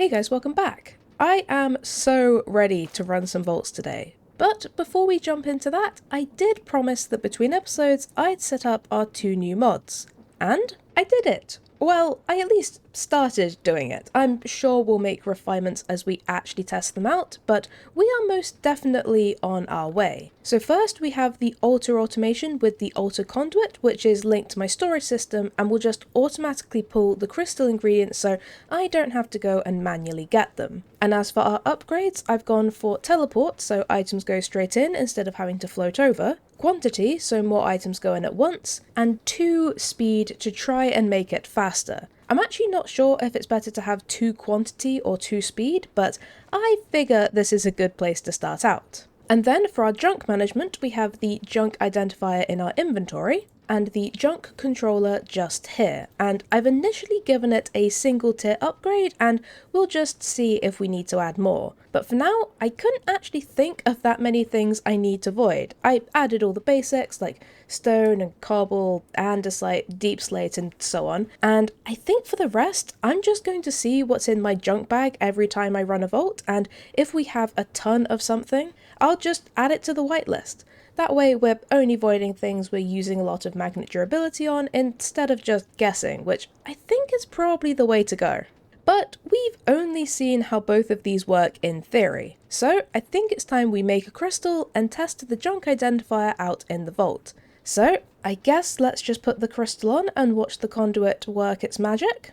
Hey guys, welcome back. I am so ready to run some vaults today. But before we jump into that, I did promise that between episodes I'd set up our 2 new mods. And I did it. Well, I at least started doing it. I'm sure we'll make refinements as we actually test them out, but we are most definitely on our way. So first we have the altar automation with the altar conduit, which is linked to my storage system and will just automatically pull the crystal ingredients so I don't have to go and manually get them. And as for our upgrades, I've gone for teleport, so items go straight in instead of having to float over, quantity, so more items go in at once, and 2 speed to try and make it faster. I'm actually not sure if it's better to have 2 quantity or 2 speed, but I figure this is a good place to start out. And then for our junk management, we have the junk identifier in our inventory, and the junk controller just here, and I've initially given it a single tier upgrade and we'll just see if we need to add more. But for now, I couldn't actually think of that many things I need to void. I added all the basics like stone and cobble, andesite, deep slate and so on, and I think for the rest, I'm just going to see what's in my junk bag every time I run a vault, and if we have a ton of something, I'll just add it to the whitelist. That way we're only voiding things we're using a lot of magnet durability on instead of just guessing, which I think is probably the way to go. But we've only seen how both of these work in theory, so I think it's time we make a crystal and test the junk identifier out in the vault. So I guess let's just put the crystal on and watch the conduit work its magic.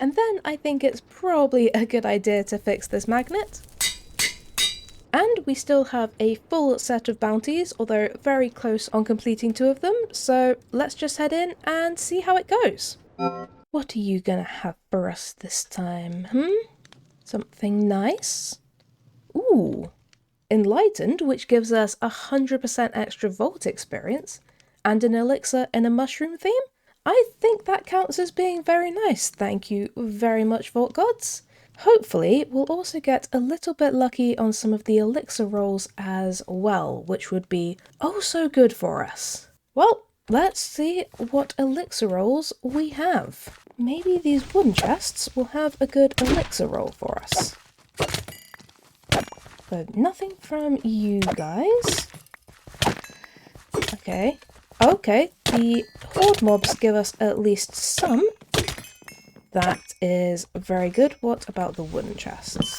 And then I think it's probably a good idea to fix this magnet. And we still have a full set of bounties, although very close on completing 2 of them, so let's just head in and see how it goes. What are you gonna have for us this time, Something nice? Ooh, Enlightened, which gives us 100% extra vault experience, and an elixir in a mushroom theme? I think that counts as being very nice, thank you very much, Vault Gods. Hopefully, we'll also get a little bit lucky on some of the elixir rolls as well, which would be oh so good for us. Well, let's see what elixir rolls we have. Maybe these wooden chests will have a good elixir roll for us. So nothing from you guys. Okay, the horde mobs give us at least some. That is very good. What about the wooden chests?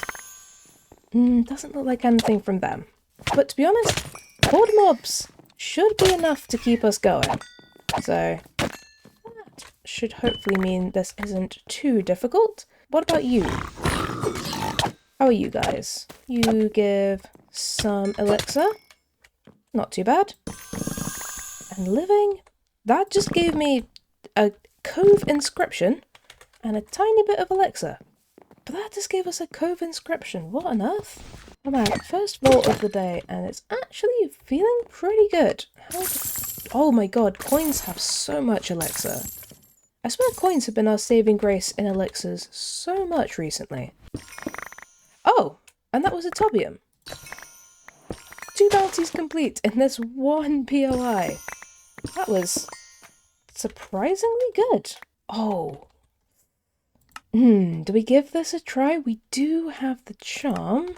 Doesn't look like anything from them. But to be honest, horde mobs should be enough to keep us going. So that should hopefully mean this isn't too difficult. What about you? How are you guys? You give some elixir. Not too bad. And living, that just gave me a cove inscription and a tiny bit of elixir. But that just gave us a cove inscription. What on earth? Oh man, first vault of the day, and it's actually feeling pretty good. Oh my god, coins have so much elixir. I swear coins have been our saving grace in elixirs so much recently. Oh, and that was a tobium. 2 bounties complete in this 1 POI. That was surprisingly good. Oh. Do we give this a try? We do have the charm.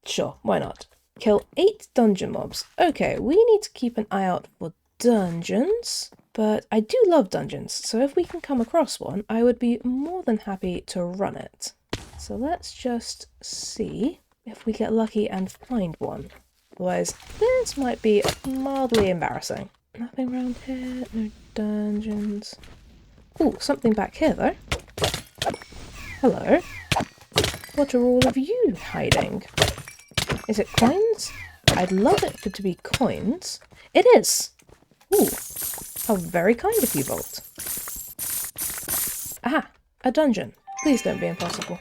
Sure, why not? Kill 8 dungeon mobs. Okay, we need to keep an eye out for dungeons. But I do love dungeons, so if we can come across one, I would be more than happy to run it. So let's just see if we get lucky and find one. Otherwise, this might be mildly embarrassing. Nothing around here, no dungeons. Ooh, something back here though. Hello. What are all of you hiding? Is it coins? I'd love it for it to be coins. It is! Ooh, how very kind of you, Vault. Aha, a dungeon. Please don't be impossible.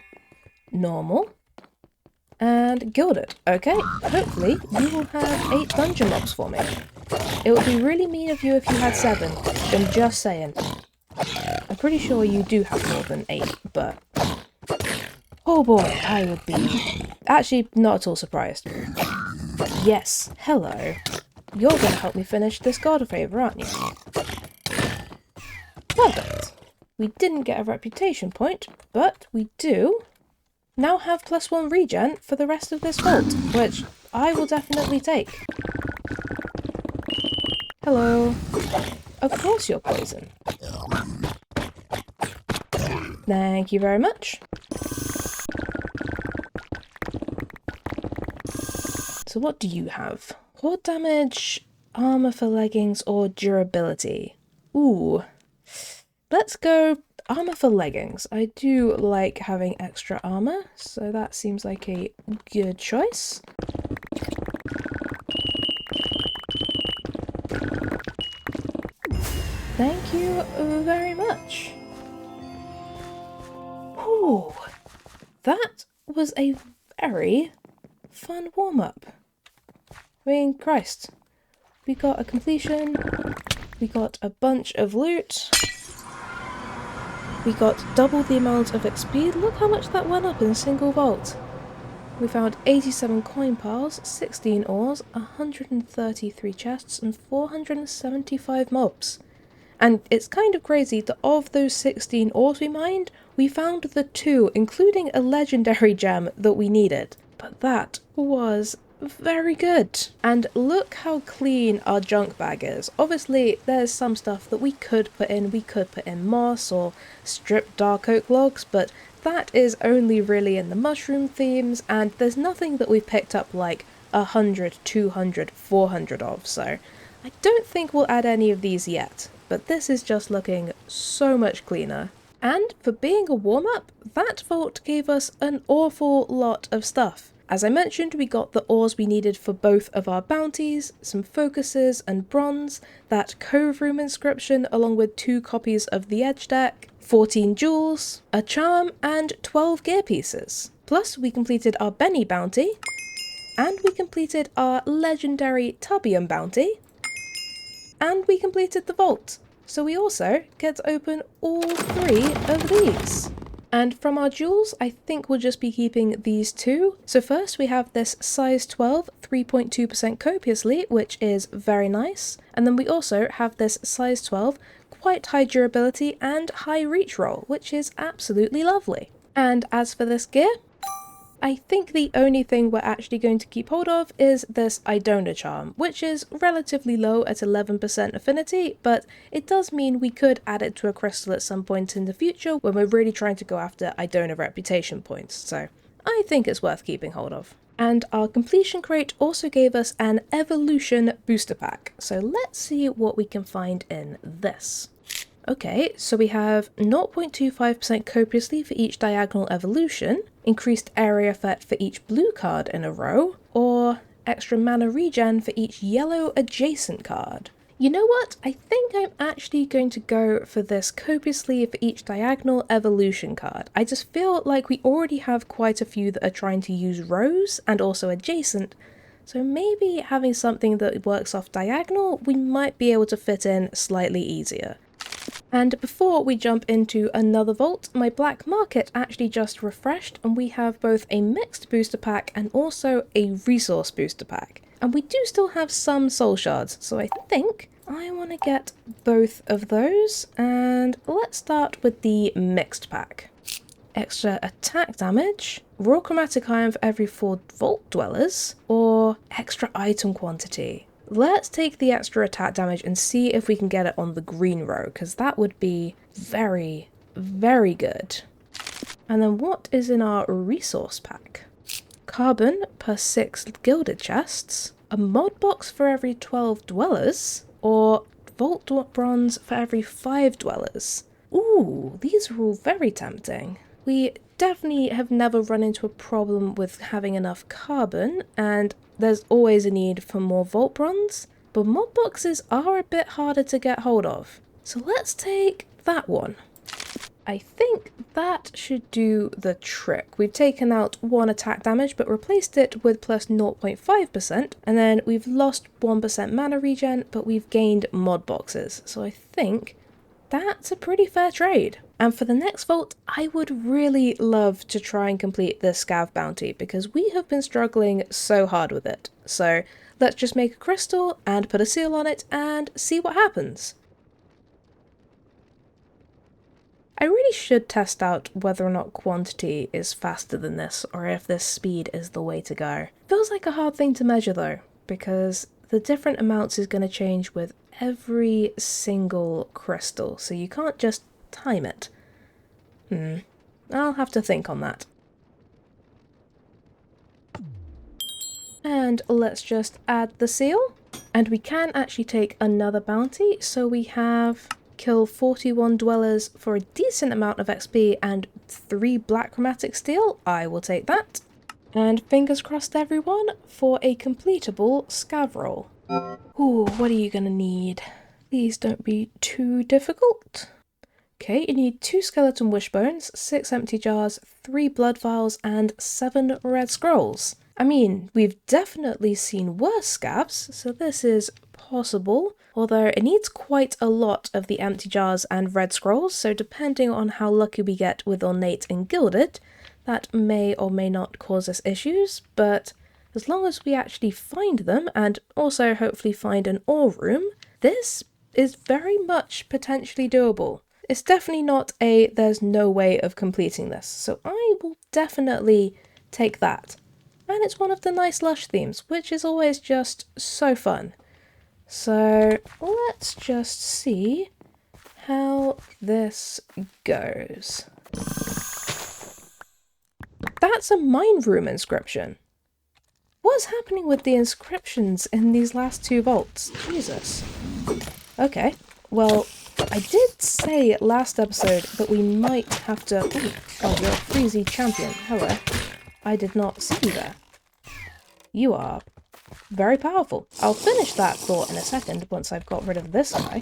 Normal. And gilded. Okay, hopefully you will have 8 dungeon mobs for me. It would be really mean of you if you had 7. I'm just saying. I'm pretty sure you do have more than 8, but... oh boy, I would be actually not at all surprised. Yes, hello. you're going to help me finish this guard favour, aren't you? Perfect. We didn't get a reputation point, but we do now have +1 regen for the rest of this vault, which I will definitely take. Hello. Of course you're poison. Thank you very much. So what do you have? Horde damage, armor for leggings, or durability? Ooh. Let's go armor for leggings. I do like having extra armor, so that seems like a good choice. Thank you very much. Ooh, that was a very fun warm-up. I mean, Christ. We got a completion, we got a bunch of loot, we got double the amount of XP. Look how much that went up in a single vault. We found 87 coin piles, 16 ores, 133 chests, and 475 mobs. And it's kind of crazy that of those 16 ores we mined, we found the 2, including a legendary gem that we needed. But that was very good. And look how clean our junk bag is. Obviously, there's some stuff that we could put in. We could put in moss or stripped dark oak logs, but that is only really in the mushroom themes, and there's nothing that we've picked up like 100, 200, 400 of, so I don't think we'll add any of these yet. But this is just looking so much cleaner. And for being a warm-up, that vault gave us an awful lot of stuff. As I mentioned, we got the ores we needed for both of our bounties, some focuses and bronze, that cove room inscription along with 2 copies of the edge deck, 14 jewels, a charm, and 12 gear pieces. Plus we completed our Benny bounty, and we completed our legendary Tubium bounty, and we completed the vault. So we also get to open all 3 of these. And from our jewels, I think we'll just be keeping these 2. So first we have this size 12, 3.2% copiously, which is very nice. And then we also have this size 12, quite high durability and high reach roll, which is absolutely lovely. And as for this gear, I think the only thing we're actually going to keep hold of is this Idona charm, which is relatively low at 11% affinity, but it does mean we could add it to a crystal at some point in the future when we're really trying to go after Idona reputation points, so I think it's worth keeping hold of. And our completion crate also gave us an evolution booster pack, so let's see what we can find in this. Okay, so we have 0.25% copiously for each diagonal evolution, increased area effect for each blue card in a row, or extra mana regen for each yellow adjacent card. You know what? I think I'm actually going to go for this copiously for each diagonal evolution card. I just feel like we already have quite a few that are trying to use rows and also adjacent, so maybe having something that works off diagonal we might be able to fit in slightly easier. And before we jump into another vault, my black market actually just refreshed and we have both a mixed booster pack and also a resource booster pack. And we do still have some soul shards, so I think I want to get both of those, and let's start with the mixed pack. Extra attack damage, raw chromatic iron for every 4 vault dwellers, or extra item quantity. Let's take the extra attack damage and see if we can get it on the green row, because that would be very, very good. And then what is in our resource pack? Carbon per 6 gilded chests, a mod box for every 12 dwellers, or vault bronze for every 5 dwellers. Ooh, these are all very tempting. We definitely have never run into a problem with having enough carbon, and there's always a need for more vault bronze, but mod boxes are a bit harder to get hold of. So let's take that one. I think that should do the trick. We've taken out 1 attack damage but replaced it with plus 0.5%, and then we've lost 1% mana regen but we've gained mod boxes. So I think that's a pretty fair trade. And for the next vault, I would really love to try and complete this Scav bounty because we have been struggling so hard with it. So let's just make a crystal and put a seal on it and see what happens. I really should test out whether or not quantity is faster than this, or if this speed is the way to go. Feels like a hard thing to measure though, because the different amounts is going to change with every single crystal, so you can't just time it. I'll have to think on that. And let's just add the seal. And we can actually take another bounty, so we have kill 41 dwellers for a decent amount of XP and 3 black chromatic steel. I will take that. And fingers crossed everyone for a completable scav roll. Ooh, what are you gonna need? Please don't be too difficult. Okay, you need 2 skeleton wishbones, 6 empty jars, 3 blood vials, and 7 red scrolls. I mean, we've definitely seen worse scavs, so this is possible, although it needs quite a lot of the empty jars and red scrolls, so depending on how lucky we get with Ornate and Gilded, that may or may not cause us issues, but as long as we actually find them, and also hopefully find an ore room, this is very much potentially doable. It's definitely not a there's no way of completing this, so I will definitely take that. And it's one of the nice lush themes, which is always just so fun. So let's just see how this goes. That's a mine room inscription. What's happening with the inscriptions in these last 2 vaults? Jesus. Okay, well, I did say last episode that we might have to... Ooh, oh, you're a Freezy champion. Hello. I did not see you there. You are very powerful. I'll finish that thought in a second once I've got rid of this guy.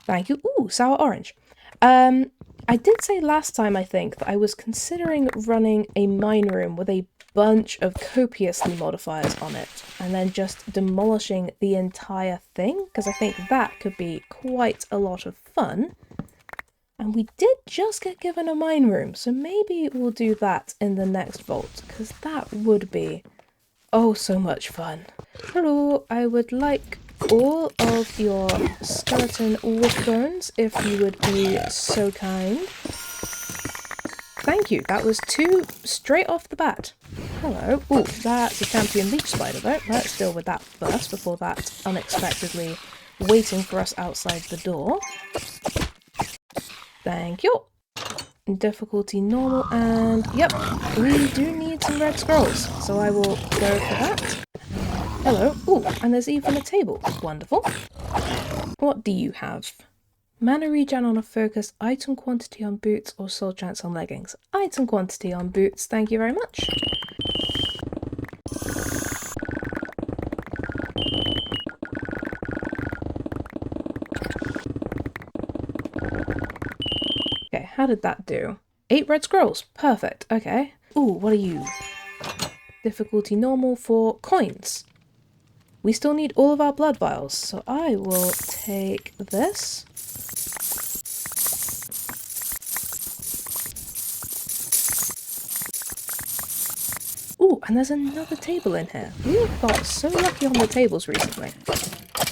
Thank you. Ooh, sour orange. I did say last time, I think, that I was considering running a mine room with a bunch of copiously modifiers on it, and then just demolishing the entire thing, because I think that could be quite a lot of fun. And we did just get given a mine room, so maybe we'll do that in the next vault, because that would be, oh, so much fun. Hello, I would like all of your skeleton wishbones, if you would be so kind. Thank you, that was 2 straight off the bat. Hello. Ooh, that's a champion leech spider though. Let's deal with that first before that unexpectedly waiting for us outside the door. Thank you. Difficulty normal, and yep, we do need some red scrolls, so I will go for that. Hello. Ooh, and there's even a table. Wonderful. What do you have? Mana regen on a focus, item quantity on boots, or soul chance on leggings? Item quantity on boots, thank you very much. Okay, how did that do? 8 red scrolls. Perfect. Okay. Ooh, what are you? Difficulty normal for coins. We still need all of our blood vials, so I will take this. Ooh, and there's another table in here. We've got so lucky on the tables recently.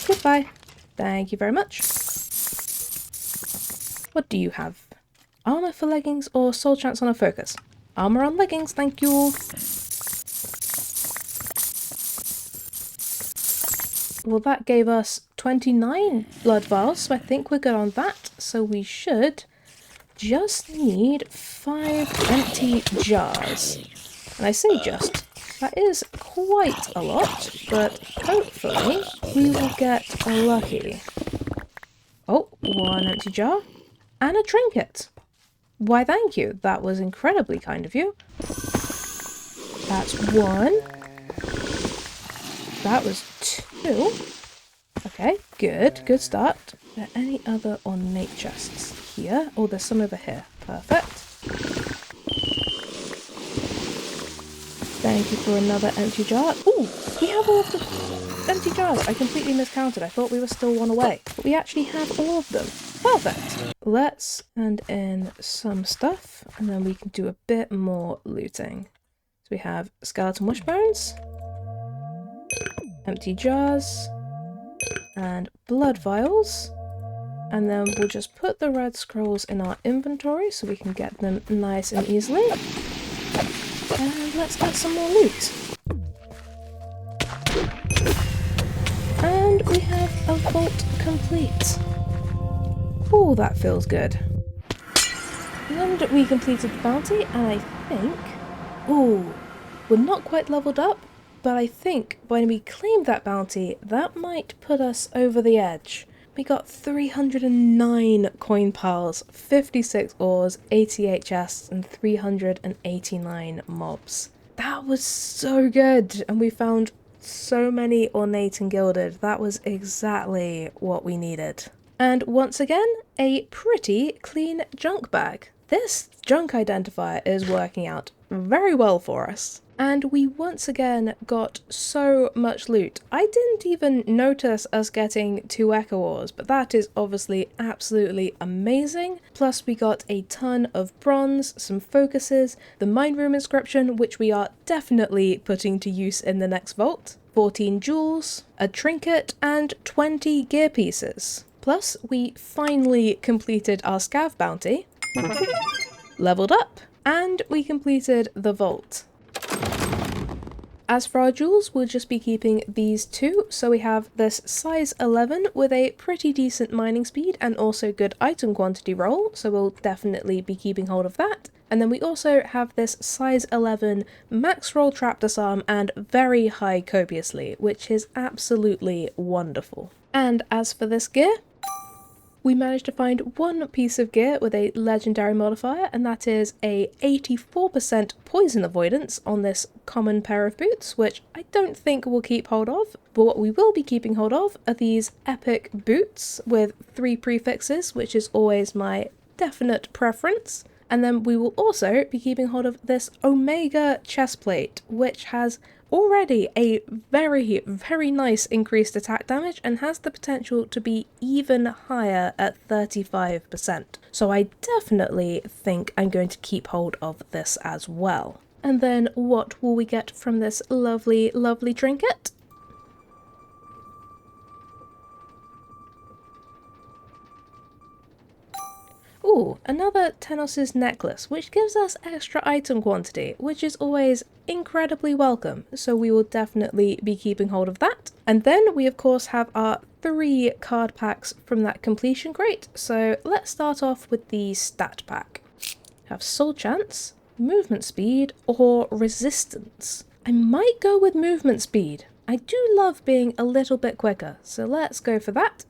Goodbye. Thank you very much. What do you have? Armor for leggings or soul chance on a focus? Armor on leggings, thank you. Well, that gave us 29 blood vials, so I think we're good on that. So we should just need 5 empty jars. And I say just, that is quite a lot, but hopefully we will get lucky. Oh, 1 empty jar and a trinket. Why, thank you. That was incredibly kind of you. That's 1. That was 2. Okay, good. Good start. Are there any other ornate chests here? Oh, there's some over here. Perfect. Thank you for another empty jar. Ooh, we have all of the empty jars. I completely miscounted. I thought we were still 1 away. But we actually have all of them. Perfect. Let's hand in some stuff, and then we can do a bit more looting. So we have skeleton wishbones. empty jars, and blood vials. And then we'll just put the red scrolls in our inventory so we can get them nice and easily. And let's get some more loot. And we have a vault complete. Oh, that feels good. And we completed the bounty, and I think... Ooh, we're not quite leveled up, but I think when we claim that bounty, that might put us over the edge. We got 309 coin piles, 56 ores, 88 chests, and 389 mobs. That was so good, and we found so many ornate and gilded. That was exactly what we needed. And once again, a pretty clean junk bag. This junk identifier is working out very well for us. And we once again got so much loot. I didn't even notice us getting 2 echo ores, but that is obviously absolutely amazing. Plus we got a ton of bronze, some focuses, the mine room inscription, which we are definitely putting to use in the next vault, 14 jewels, a trinket, and 20 gear pieces. Plus we finally completed our scav bounty, leveled up, and we completed the vault. As for our jewels, we'll just be keeping these 2, so we have this size 11 with a pretty decent mining speed and also good item quantity roll, so we'll definitely be keeping hold of that. And then we also have this size 11 max roll trap disarm and very high copiously, which is absolutely wonderful. And as for this gear, we managed to find one piece of gear with a legendary modifier, and that is a 84% poison avoidance on this common pair of boots, which I don't think we'll keep hold of, but what we will be keeping hold of are these epic boots with 3 prefixes, which is always my definite preference. And then we will also be keeping hold of this Omega chestplate, which has already a very, very nice increased attack damage and has the potential to be even higher at 35%. So I definitely think I'm going to keep hold of this as well. And then what will we get from this lovely, lovely trinket? Ooh, another Tenos' necklace, which gives us extra item quantity, which is always incredibly welcome, so we will definitely be keeping hold of that. And then we of course have our 3 card packs from that completion crate, so let's start off with the stat pack. Have soul chance, movement speed, or resistance. I might go with movement speed. I do love being a little bit quicker, so let's go for that.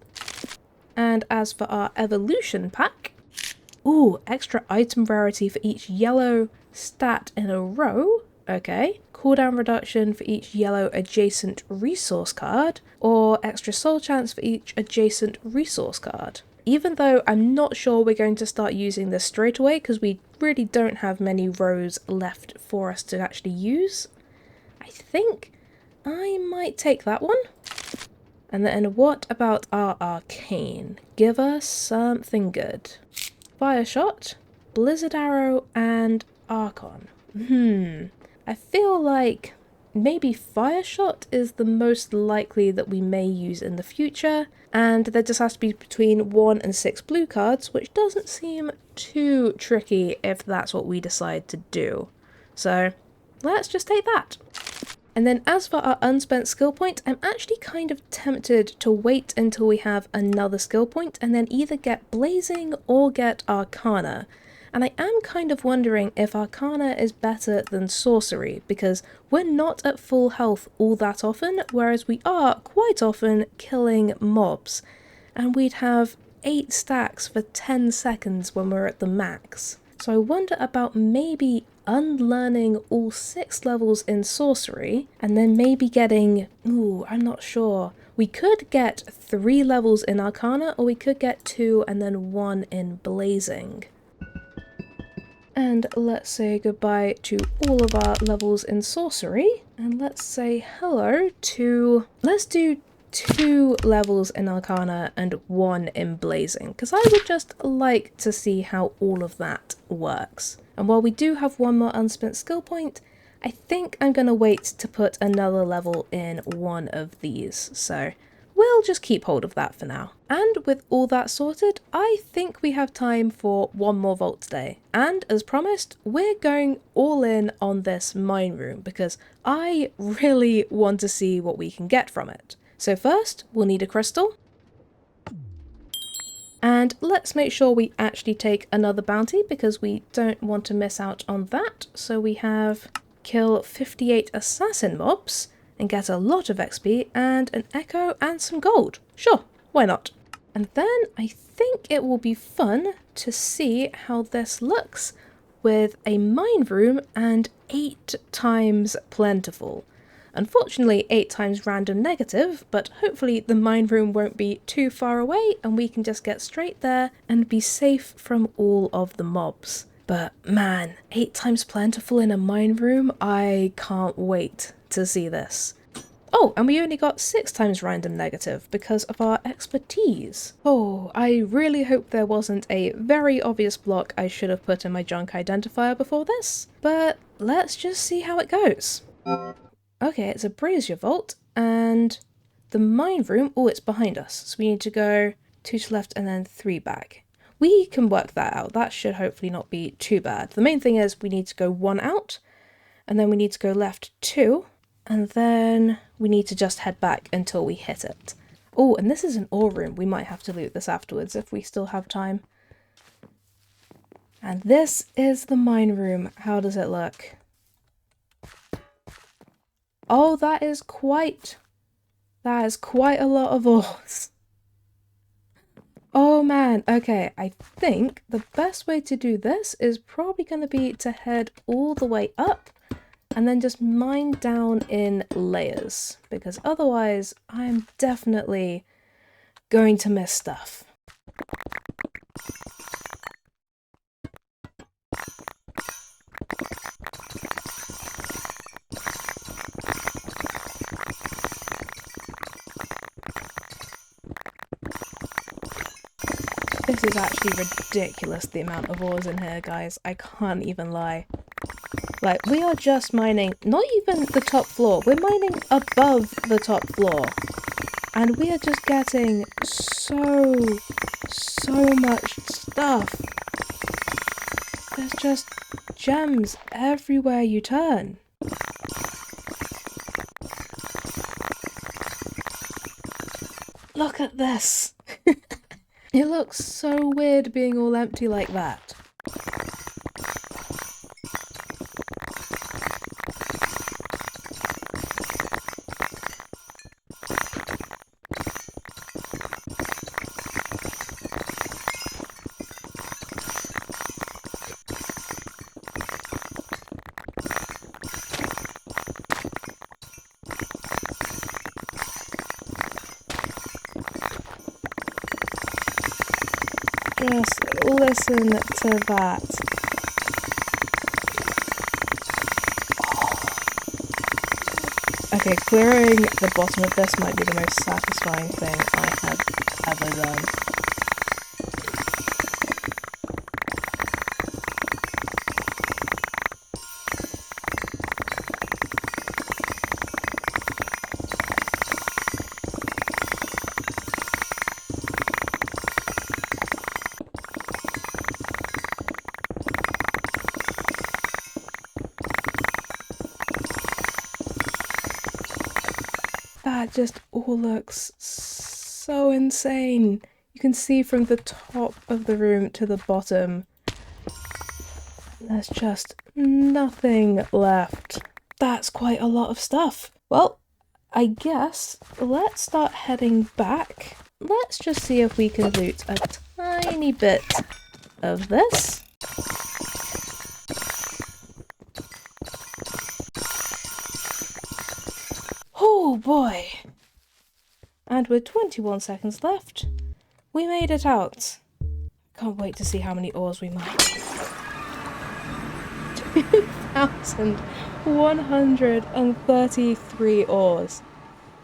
And as for our evolution pack, ooh, extra item rarity for each yellow stat in a row. Okay. Cooldown reduction for each yellow adjacent resource card, or extra soul chance for each adjacent resource card. Even though I'm not sure we're going to start using this straight away because we really don't have many rows left for us to actually use, I think I might take that one. And then what about our arcane? Give us something good. Fire Shot, Blizzard Arrow, and Archon. I feel like maybe Fire Shot is the most likely that we may use in the future, and there just has to be between 1 and 6 blue cards, which doesn't seem too tricky if that's what we decide to do. So let's just take that. And then as for our unspent skill point, I'm actually kind of tempted to wait until we have another skill point and then either get Blazing or get Arcana. And I am kind of wondering if Arcana is better than Sorcery, because we're not at full health all that often, whereas we are quite often killing mobs. And we'd have 8 stacks for 10 seconds when we're at the max. So I wonder about maybe unlearning all 6 levels in Sorcery, and then maybe getting, I'm not sure. We could get 3 levels in Arcana, or we could get 2 and then 1 in Blazing. And let's say goodbye to all of our levels in Sorcery, and let's say hello to... let's do 2 levels in Arcana and 1 in Blazing, because I would just like to see how all of that works. And while we do have 1 more unspent skill point, I think I'm going to wait to put another level in one of these, so we'll just keep hold of that for now. And with all that sorted, I think we have time for one more vault today. And as promised, we're going all in on this mine room because I really want to see what we can get from it. So first, we'll need a crystal. And let's make sure we actually take another bounty because we don't want to miss out on that. So we have kill 58 assassin mobs and get a lot of XP and an echo and some gold. Sure, why not? And then I think it will be fun to see how this looks with a mine room and 8 times plentiful. Unfortunately 8 times random negative, but hopefully the mine room won't be too far away and we can just get straight there and be safe from all of the mobs. But man, 8 times plentiful in a mine room, I can't wait to see this. Oh, and we only got 6 times random negative because of our expertise. Oh, I really hope there wasn't a very obvious block I should have put in my junk identifier before this, but let's just see how it goes. Okay, it's a brazier vault, and the mine room, oh, it's behind us, so we need to go 2 to left and then 3 back. We can work that out, that should hopefully not be too bad. The main thing is we need to go 1 out, and then we need to go left 2, and then we need to just head back until we hit it. Oh, and this is an ore room, we might have to loot this afterwards if we still have time. And this is the mine room, how does it look? Oh, that is quite a lot of ores. Oh man, okay, I think the best way to do this is probably going to be to head all the way up and then just mine down in layers, because otherwise I'm definitely going to miss stuff. This is actually ridiculous, the amount of ores in here, guys. I can't even lie. Like, we are just mining, not even the top floor, we're mining above the top floor. And we are just getting so much stuff. There's just gems everywhere you turn. Look at this! It looks so weird being all empty like that. Just listen to that. Okay, clearing the bottom of this might be the most satisfying thing I have ever done. That just all looks so insane. You can see from the top of the room to the bottom, there's just nothing left. That's quite a lot of stuff. Well, I guess let's start heading back. Let's just see if we can loot a tiny bit of this. Oh boy! And with 21 seconds left, we made it out. Can't wait to see how many ores we mine. 2,133 ores.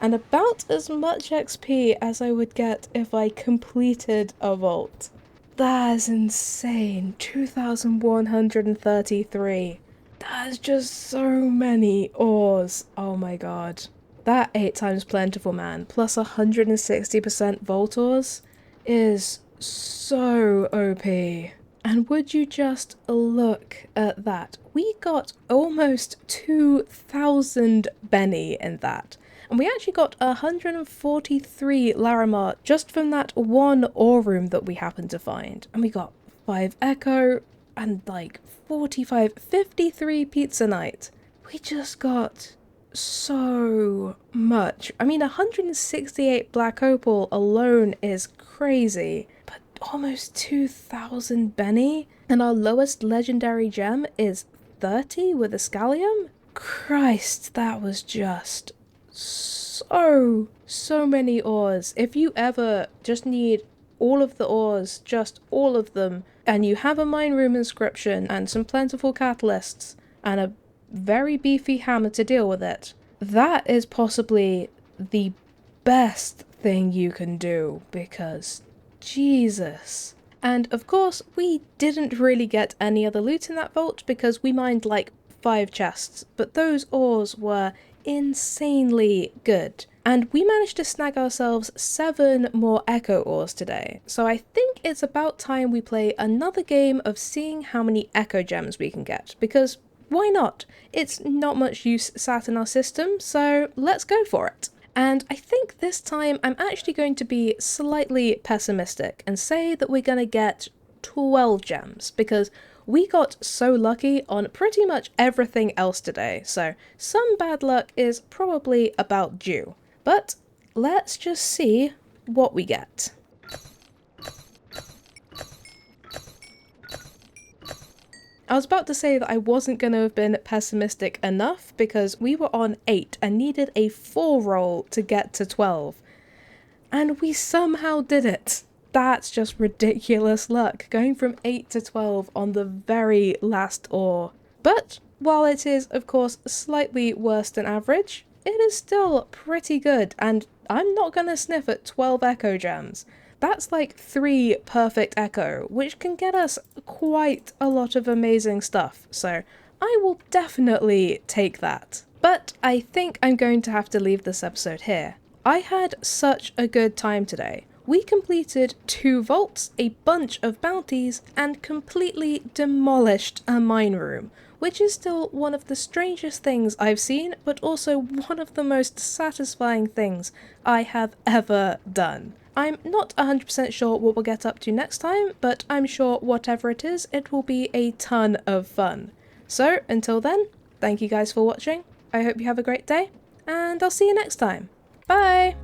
And about as much XP as I would get if I completed a vault. That is insane. 2,133. That's just so many ores. Oh my god. That 8 times plentiful man plus 160% vault ores is so OP. And would you just look at that? We got almost 2,000 Benny in that. And we actually got 143 Larimar just from that one ore room that we happened to find. And we got 5 Echo and like 45, 53 Pizza Night. We just got so much. I mean, 168 Black Opal alone is crazy, but almost 2,000 Benny, and our lowest legendary gem is 30 with a Scallium? Christ, that was just so many ores. If you ever just need all of the ores, just all of them, and you have a mine room inscription and some plentiful catalysts and a very beefy hammer to deal with it, that is possibly the best thing you can do, because Jesus. And of course, we didn't really get any other loot in that vault because we mined like 5 chests, but those ores were insanely good. And we managed to snag ourselves 7 more Echo ores today, so I think it's about time we play another game of seeing how many Echo gems we can get, because why not? It's not much use sat in our system, so let's go for it. And I think this time I'm actually going to be slightly pessimistic and say that we're going to get 12 gems, because we got so lucky on pretty much everything else today, so some bad luck is probably about due. But let's just see what we get. I was about to say that I wasn't going to have been pessimistic enough because we were on 8 and needed a 4 roll to get to 12. And we somehow did it. That's just ridiculous luck, going from 8 to 12 on the very last ore. But while it is, of course, slightly worse than average, it is still pretty good, and I'm not going to sniff at 12 Echo gems. That's like 3 perfect Echo, which can get us quite a lot of amazing stuff, so I will definitely take that. But I think I'm going to have to leave this episode here. I had such a good time today. We completed 2 vaults, a bunch of bounties, and completely demolished a mine room, which is still one of the strangest things I've seen, but also one of the most satisfying things I have ever done. I'm not 100% sure what we'll get up to next time, but I'm sure whatever it is, it will be a ton of fun. So, until then, thank you guys for watching, I hope you have a great day, and I'll see you next time. Bye!